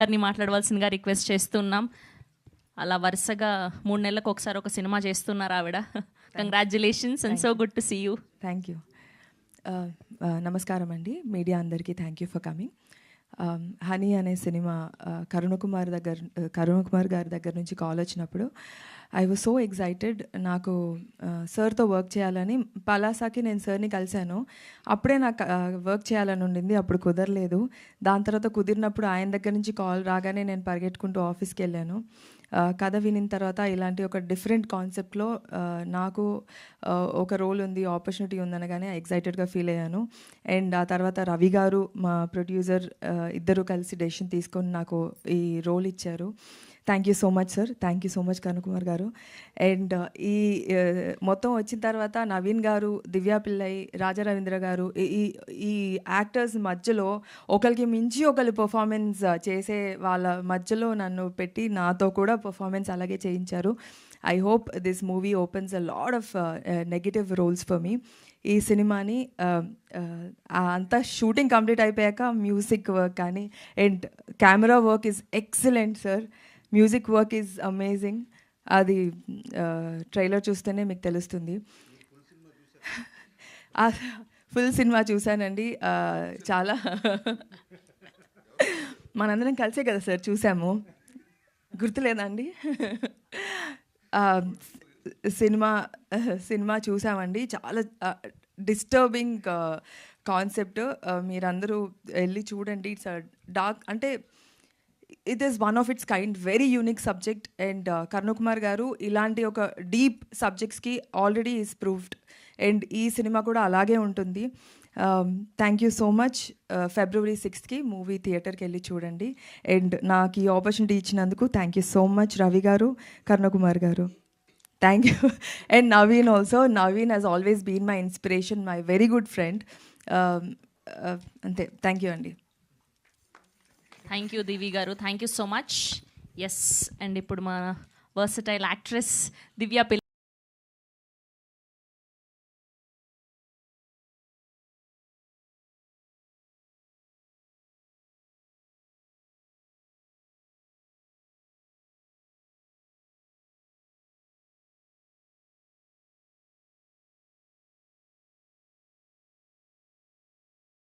గారిని మాట్లాడవలసిందిగా రిక్వెస్ట్ చేస్తున్నాం. అలా వరుసగా 3 నెలలకు ఒకసారి ఒక సినిమా చేస్తున్నారు ఆవిడ. Congratulations and so good to see you. Thank you. నమస్కారం అండి, మీడియా అందరికీ thank you for coming. Honey అనే సినిమా కరుణ్ కుమార్ గారి దగ్గర నుంచి కాల్ వచ్చినప్పుడు ఐ వాజ్ సో ఎక్సైటెడ్. నాకు సార్తో వర్క్ చేయాలని, పలాసాకి నేను సార్ని కలిశాను. అప్పుడే నాకు వర్క్ చేయాలని ఉండింది, అప్పుడు కుదరలేదు. దాని తర్వాత కుదిరినప్పుడు ఆయన దగ్గర నుంచి కాల్ రాగానే నేను పరిగెట్టుకుంటూ ఆఫీస్కి వెళ్ళాను. కథ వినిన తర్వాత ఇలాంటి ఒక డిఫరెంట్ కాన్సెప్ట్లో నాకు ఒక రోల్ ఉంది, ఆపర్చునిటీ ఉందనగానే ఎక్సైటెడ్గా ఫీల్ అయ్యాను. అండ్ ఆ తర్వాత రవి గారు, మా ప్రొడ్యూసర్, ఇద్దరు కలిసి డెసిషన్ తీసుకొని నాకు ఈ రోల్ ఇచ్చారు. Thank you so much sir, thank you so much Karun Kumar గారు. అండ్ ఈ మొత్తం వచ్చిన తర్వాత నవీన్ గారు, దివ్యా పిల్లై, రాజా రవీంద్ర గారు, ఈ యాక్టర్స్ మధ్యలో ఒకరికి మించి ఒకరు పర్ఫార్మెన్స్ చేసే వాళ్ళ మధ్యలో నన్ను పెట్టి నాతో కూడా పర్ఫార్మెన్స్ అలాగే చేయించారు. I hope this movie opens a lot of negative roles for me. ఈ సినిమాని అంతా షూటింగ్ కంప్లీట్ అయిపోయాక మ్యూజిక్ వర్క్ కానీ and camera work is excellent sir. Music work is amazing. అది ట్రైలర్ చూస్తేనే మీకు తెలుస్తుంది. ఫుల్ సినిమా చూశానండి. చాలా మనందరం కలిసే కదా సార్ చూసాము, గుర్తులేదండి? సినిమా చూసామండి. చాలా డిస్టర్బింగ్ కాన్సెప్ట్. మీరందరూ వెళ్ళి చూడండి. ఇట్స్ డార్క్, అంటే it is one of its kind, very unique subject. And Karun Kumar గారు ఇలాంటి ఒక డీప్ సబ్జెక్ట్స్కి ఆల్రెడీ ఈజ్ ప్రూవ్డ్. అండ్ ఈ సినిమా కూడా అలాగే ఉంటుంది. Thank you so much. February 6th movie థియేటర్కి వెళ్ళి చూడండి. అండ్ నాకు ఈ ఆపర్చునిటీ ఇచ్చినందుకు thank you so much Ravi గారు, కరుణ్ కుమార్ గారు. Thank you. And Naveen also. Naveen has always been my inspiration, my very good friend. అంతే, థ్యాంక్ యూ అండి. థ్యాంక్ యూ దివి గారు, thank you so much. Yes, and ఇప్పుడు మా వర్సటైల్ యాక్ట్రెస్ దివ్యా పిల్లై